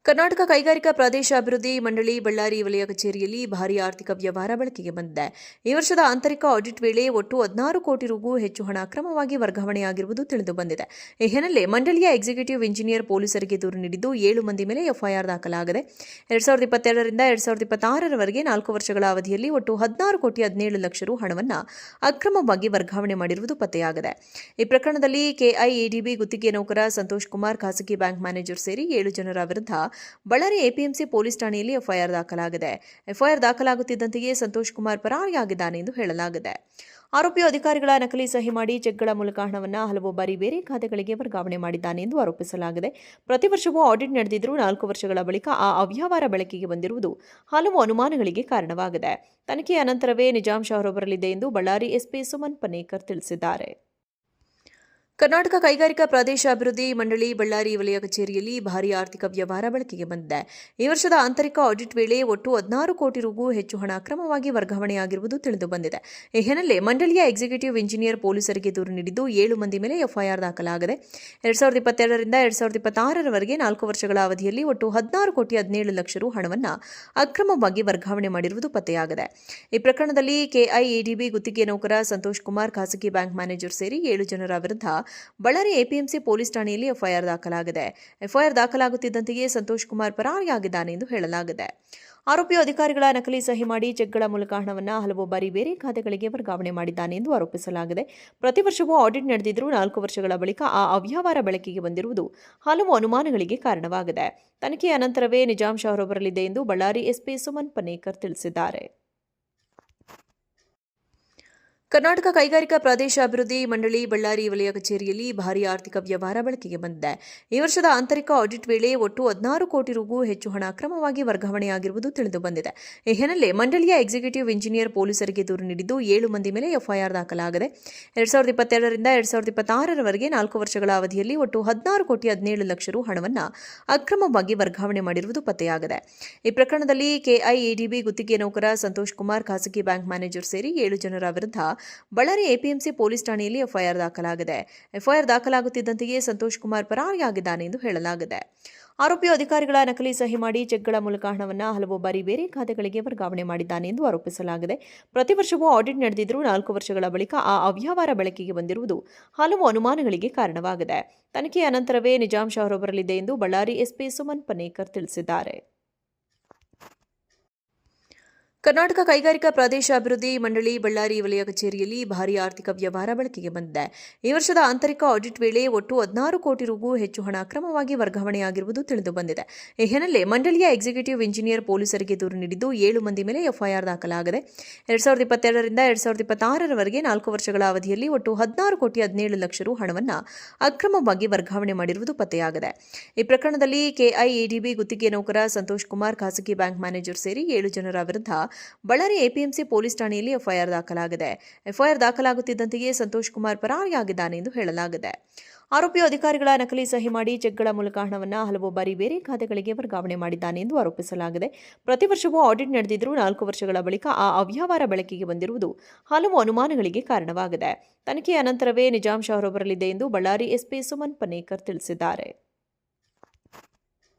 ಕರ್ನಾಟಕ ಕೈಗಾರಿಕಾ ಪ್ರಾದೇಶ ಅಭಿವೃದ್ಧಿ ಮಂಡಳಿ ಬಳ್ಳಾರಿ ವಲಯ ಕಚೇರಿಯಲ್ಲಿ ಭಾರೀ ಆರ್ಥಿಕ ವ್ಯವಹಾರ ಬೆಳಕಿಗೆ ಬಂದಿದೆ. ಈ ವರ್ಷದ ಆಂತರಿಕ ಆಡಿಟ್ ವೇಳೆ ಒಟ್ಟು 16 ಕೋಟಿ ರೂ ಹೆಚ್ಚು ಹಣ ಅಕ್ರಮವಾಗಿ ವರ್ಗಾವಣೆಯಾಗಿರುವುದು ತಿಳಿದುಬಂದಿದೆ. ಈ ಹಿನ್ನೆಲೆ ಮಂಡಳಿಯ ಎಕ್ಸಿಕ್ಯೂಟಿವ್ ಇಂಜಿನಿಯರ್ ಪೊಲೀಸರಿಗೆ ದೂರು ನೀಡಿದ್ದು 7 ಮಂದಿ ಮೇಲೆ ಎಫ್ಐಆರ್ ದಾಖಲಾಗಿದೆ. 2022 ರಿಂದ 2026 ರವರೆಗೆ 4 ವರ್ಷಗಳ ಅವಧಿಯಲ್ಲಿ ಒಟ್ಟು 16 ಕೋಟಿ 17 ಲಕ್ಷ ರೂ ಹಣವನ್ನು ಅಕ್ರಮವಾಗಿ ವರ್ಗಾವಣೆ ಮಾಡಿರುವುದು ಪತ್ತೆಯಾಗಿದೆ. ಈ ಪ್ರಕರಣದಲ್ಲಿ ಕೆಐಎಡಿಬಿ ಗುತ್ತಿಗೆ ನೌಕರ ಸಂತೋಷ್ ಕುಮಾರ್, ಖಾಸಗಿ ಬ್ಯಾಂಕ್ ಮ್ಯಾನೇಜರ್ ಸೇರಿ 7 ಜನರ ವಿರುದ್ಧ ಬಳ್ಳಾರಿ ಎಪಿಎಂಸಿ ಪೊಲೀಸ್ ಠಾಣೆಯಲ್ಲಿ ಎಫ್ಐಆರ್ ದಾಖಲಾಗಿದೆ. ಎಫ್ಐಆರ್ ದಾಖಲಾಗುತ್ತಿದ್ದಂತೆಯೇ ಸಂತೋಷ್ ಕುಮಾರ್ ಪರಾರಿಯಾಗಿದ್ದಾನೆ ಎಂದು ಹೇಳಲಾಗಿದೆ. ಆರೋಪಿಯು ಅಧಿಕಾರಿಗಳ ನಕಲಿ ಸಹಿ ಮಾಡಿ ಚೆಕ್ಗಳ ಮೂಲಕ ಹಣವನ್ನು ಹಲವು ಬಾರಿ ಬೇರೆ ಖಾತೆಗಳಿಗೆ ವರ್ಗಾವಣೆ ಮಾಡಿದ್ದಾನೆ ಎಂದು ಆರೋಪಿಸಲಾಗಿದೆ. ಪ್ರತಿ ವರ್ಷವೂ ಆಡಿಟ್ ನಡೆದಿದ್ದರೂ 4 ವರ್ಷಗಳ ಬಳಿಕ ಆ ಅವ್ಯವಹಾರ ಬೆಳಕಿಗೆ ಬಂದಿರುವುದು ಹಲವು ಅನುಮಾನಗಳಿಗೆ ಕಾರಣವಾಗಿದೆ. ತನಿಖೆಯ ನಂತರವೇ ನಿಜಾಂಶ ಹೊರಬರಲಿದೆ ಎಂದು ಬಳ್ಳಾರಿ ಎಸ್ಪಿ ಸುಮನ್ ಪನೇಕರ್ ತಿಳಿಸಿದ್ದಾರೆ. ಕರ್ನಾಟಕ ಕೈಗಾರಿಕಾ ಪ್ರಾದೇಶ ಅಭಿವೃದ್ಧಿ ಮಂಡಳಿ ಬಳ್ಳಾರಿ ವಲಯ ಕಚೇರಿಯಲ್ಲಿ ಭಾರೀ ಆರ್ಥಿಕ ವ್ಯವಹಾರ ಬೆಳಕಿಗೆ ಬಂದಿದೆ. ಈ ವರ್ಷದ ಆಂತರಿಕ ಆಡಿಟ್ ವೇಳೆ ಒಟ್ಟು 16 ಕೋಟಿ ರೂ ಹೆಚ್ಚು ಹಣ ಅಕ್ರಮವಾಗಿ ವರ್ಗಾವಣೆಯಾಗಿರುವುದು ತಿಳಿದುಬಂದಿದೆ. ಈ ಹಿನ್ನೆಲೆ ಮಂಡಳಿಯ ಎಕ್ಸಿಕ್ಯೂಟಿವ್ ಇಂಜಿನಿಯರ್ ಪೊಲೀಸರಿಗೆ ದೂರು ನೀಡಿದ್ದು 7 ಮಂದಿ ಮೇಲೆ ಎಫ್ಐಆರ್ ದಾಖಲಾಗಿದೆ. 2022 ರಿಂದ 2026 ರವರೆಗೆ 4 ವರ್ಷಗಳ ಅವಧಿಯಲ್ಲಿ ಒಟ್ಟು 16 ಕೋಟಿ 17 ಲಕ್ಷ ರೂ ಹಣವನ್ನು ಅಕ್ರಮವಾಗಿ ವರ್ಗಾವಣೆ ಮಾಡಿರುವುದು ಪತ್ತೆಯಾಗಿದೆ. ಈ ಪ್ರಕರಣದಲ್ಲಿ ಕೆಐಎಡಿಬಿ ಗುತ್ತಿಗೆ ನೌಕರ ಸಂತೋಷ್ ಕುಮಾರ್, ಖಾಸಗಿ ಬ್ಯಾಂಕ್ ಮ್ಯಾನೇಜರ್ ಸೇರಿ 7 ಜನರ ವಿರುದ್ಧ ಬಳ್ಳಾರಿ ಎಪಿಎಂಸಿ ಪೊಲೀಸ್ ಠಾಣೆಯಲ್ಲಿ ಎಫ್ಐಆರ್ ದಾಖಲಾಗಿದೆ. ಎಫ್ಐಆರ್ ದಾಖಲಾಗುತ್ತಿದ್ದಂತೆಯೇ ಸಂತೋಷ್ ಕುಮಾರ್ ಪರಾರಿಯಾಗಿದ್ದಾನೆ ಎಂದು ಹೇಳಲಾಗಿದೆ. ಆರೋಪಿಯು ಅಧಿಕಾರಿಗಳ ನಕಲಿ ಸಹಿ ಮಾಡಿ ಚೆಕ್ಗಳ ಮೂಲಕ ಹಣವನ್ನು ಹಲವು ಬಾರಿ ಬೇರೆ ಖಾತೆಗಳಿಗೆ ವರ್ಗಾವಣೆ ಮಾಡಿದ್ದಾನೆ ಎಂದು ಆರೋಪಿಸಲಾಗಿದೆ. ಪ್ರತಿ ವರ್ಷವೂ ಆಡಿಟ್ ನಡೆದಿದ್ದರೂ 4 ವರ್ಷಗಳ ಬಳಿಕ ಆ ಅವ್ಯವಹಾರ ಬೆಳಕಿಗೆ ಬಂದಿರುವುದು ಹಲವು ಅನುಮಾನಗಳಿಗೆ ಕಾರಣವಾಗಿದೆ. ತನಿಖೆಯ ನಂತರವೇ ನಿಜಾಂಶ ಹೊರಬರಲಿದೆ ಎಂದು ಬಳ್ಳಾರಿ ಎಸ್ಪಿ ಸುಮನ್ ಪನೇಕರ್ ತಿಳಿಸಿದ್ದಾರೆ. ಕರ್ನಾಟಕ ಕೈಗಾರಿಕಾ ಪ್ರಾದೇಶ ಅಭಿವೃದ್ಧಿ ಮಂಡಳಿ ಬಳ್ಳಾರಿ ವಲಯ ಕಚೇರಿಯಲ್ಲಿ ಭಾರೀ ಆರ್ಥಿಕ ವ್ಯವಹಾರ ಬೆಳಕಿಗೆ ಬಂದಿದೆ. ಈ ವರ್ಷದ ಆಂತರಿಕ ಆಡಿಟ್ ವೇಳೆ ಒಟ್ಟು 16 ಕೋಟಿ ರೂ ಹೆಚ್ಚು ಹಣ ಅಕ್ರಮವಾಗಿ ವರ್ಗಾವಣೆಯಾಗಿರುವುದು ತಿಳಿದುಬಂದಿದೆ. ಈ ಹಿನ್ನೆಲೆ ಮಂಡಳಿಯ ಎಕ್ಸಿಕ್ಯೂಟಿವ್ ಇಂಜಿನಿಯರ್ ಪೊಲೀಸರಿಗೆ ದೂರು ನೀಡಿದ್ದು 7 ಮಂದಿ ಮೇಲೆ ಎಫ್ಐಆರ್ ದಾಖಲಾಗಿದೆ. 2022 ರಿಂದ 2026 ರವರೆಗೆ 4 ವರ್ಷಗಳ ಅವಧಿಯಲ್ಲಿ ಒಟ್ಟು 16 ಕೋಟಿ 17 ಲಕ್ಷ ರೂ ಹಣವನ್ನು ಅಕ್ರಮವಾಗಿ ವರ್ಗಾವಣೆ ಮಾಡಿರುವುದು ಪತ್ತೆಯಾಗಿದೆ. ಈ ಪ್ರಕರಣದಲ್ಲಿ ಕೆಐಎಡಿಬಿ ಗುತ್ತಿಗೆ ನೌಕರ ಸಂತೋಷ್ ಕುಮಾರ್, ಖಾಸಗಿ ಬ್ಯಾಂಕ್ ಮ್ಯಾನೇಜರ್ ಸೇರಿ 7 ಜನರ ವಿರುದ್ಧ ಬಳ್ಳಾರಿ ಎಪಿಎಂಸಿ ಪೊಲೀಸ್ ಠಾಣೆಯಲ್ಲಿ ಎಫ್ಐಆರ್ ದಾಖಲಾಗಿದೆ. ಎಫ್ಐಆರ್ ದಾಖಲಾಗುತ್ತಿದ್ದಂತೆಯೇ ಸಂತೋಷ್ ಕುಮಾರ್ ಪರಾರಿಯಾಗಿದ್ದಾನೆ ಎಂದು ಹೇಳಲಾಗಿದೆ. ಆರೋಪಿಯು ಅಧಿಕಾರಿಗಳ ನಕಲಿ ಸಹಿ ಮಾಡಿ ಚೆಕ್ಗಳ ಮೂಲಕ ಹಣವನ್ನು ಹಲವು ಬಾರಿ ಬೇರೆ ಖಾತೆಗಳಿಗೆ ವರ್ಗಾವಣೆ ಮಾಡಿದ್ದಾನೆ ಎಂದು ಆರೋಪಿಸಲಾಗಿದೆ. ಪ್ರತಿ ವರ್ಷವೂ ಆಡಿಟ್ ನಡೆದಿದ್ದರೂ 4 ವರ್ಷಗಳ ಬಳಿಕ ಆ ಅವ್ಯವಹಾರ ಬೆಳಕಿಗೆ ಬಂದಿರುವುದು ಹಲವು ಅನುಮಾನಗಳಿಗೆ ಕಾರಣವಾಗಿದೆ. ತನಿಖೆಯ ನಂತರವೇ ನಿಜಾಂಶ ಹೊರಬರಲಿದೆ ಎಂದು ಬಳ್ಳಾರಿ ಎಸ್ಪಿ ಸುಮನ್ ಪನೇಕರ್ ತಿಳಿಸಿದ್ದಾರೆ. ಕರ್ನಾಟಕ ಕೈಗಾರಿಕಾ ಪ್ರಾದೇಶ ಅಭಿವೃದ್ಧಿ ಮಂಡಳಿ ಬಳ್ಳಾರಿ ವಲಯ ಕಚೇರಿಯಲ್ಲಿ ಭಾರೀ ಆರ್ಥಿಕ ವ್ಯವಹಾರ ಬೆಳಕಿಗೆ ಬಂದಿದೆ. ಈ ವರ್ಷದ ಆಂತರಿಕ ಆಡಿಟ್ ವೇಳೆ ಒಟ್ಟು 16 ಕೋಟಿ ರೂ ಹೆಚ್ಚು ಹಣ ಅಕ್ರಮವಾಗಿ ವರ್ಗಾವಣೆಯಾಗಿರುವುದು ತಿಳಿದುಬಂದಿದೆ. ಈ ಹಿನ್ನೆಲೆ ಮಂಡಳಿಯ ಎಕ್ಸಿಕ್ಯೂಟಿವ್ ಇಂಜಿನಿಯರ್ ಪೊಲೀಸರಿಗೆ ದೂರು ನೀಡಿದ್ದು 7 ಮಂದಿ ಮೇಲೆ ಎಫ್ಐಆರ್ ದಾಖಲಾಗಿದೆ. 2022 ರಿಂದ 2026 ರವರೆಗೆ 4 ವರ್ಷಗಳ ಅವಧಿಯಲ್ಲಿ ಒಟ್ಟು 16 ಕೋಟಿ 17 ಲಕ್ಷ ರೂ ಹಣವನ್ನು ಅಕ್ರಮವಾಗಿ ವರ್ಗಾವಣೆ ಮಾಡಿರುವುದು ಪತ್ತೆಯಾಗಿದೆ. ಈ ಪ್ರಕರಣದಲ್ಲಿ ಕೆಐಎಡಿಬಿ ಗುತ್ತಿಗೆ ನೌಕರ ಸಂತೋಷ್ ಕುಮಾರ್, ಖಾಸಗಿ ಬ್ಯಾಂಕ್ ಮ್ಯಾನೇಜರ್ ಸೇರಿ 7 ಜನರ ವಿರುದ್ಧ ಬಳ್ಳಾರಿ ಎಪಿಎಂಸಿ ಪೊಲೀಸ್ ಠಾಣೆಯಲ್ಲಿ ಎಫ್ಐಆರ್ ದಾಖಲಾಗಿದೆ. ಎಫ್ಐಆರ್ ದಾಖಲಾಗುತ್ತಿದ್ದಂತೆಯೇ ಸಂತೋಷ್ ಕುಮಾರ್ ಪರಾರಿಯಾಗಿದ್ದಾನೆ ಎಂದು ಹೇಳಲಾಗಿದೆ. ಆರೋಪಿಯು ಅಧಿಕಾರಿಗಳ ನಕಲಿ ಸಹಿ ಮಾಡಿ ಚೆಕ್ಗಳ ಮೂಲಕ ಹಣವನ್ನು ಹಲವು ಬಾರಿ ಬೇರೆ ಖಾತೆಗಳಿಗೆ ವರ್ಗಾವಣೆ ಮಾಡಿದ್ದಾನೆ ಎಂದು ಆರೋಪಿಸಲಾಗಿದೆ. ಪ್ರತಿ ವರ್ಷವೂ ಆಡಿಟ್ ನಡೆದಿದ್ದರೂ 4 ವರ್ಷಗಳ ಬಳಿಕ ಆ ಅವ್ಯವಹಾರ ಬೆಳಕಿಗೆ ಬಂದಿರುವುದು ಹಲವು ಅನುಮಾನಗಳಿಗೆ ಕಾರಣವಾಗಿದೆ. ತನಿಖೆಯ ನಂತರವೇ ನಿಜಾಂಶ ಹೊರಬರಲಿದೆ ಎಂದು ಬಳ್ಳಾರಿ ಎಸ್ಪಿ ಸುಮನ್ ಪನೇಕರ್ ತಿಳಿಸಿದ್ದಾರೆ.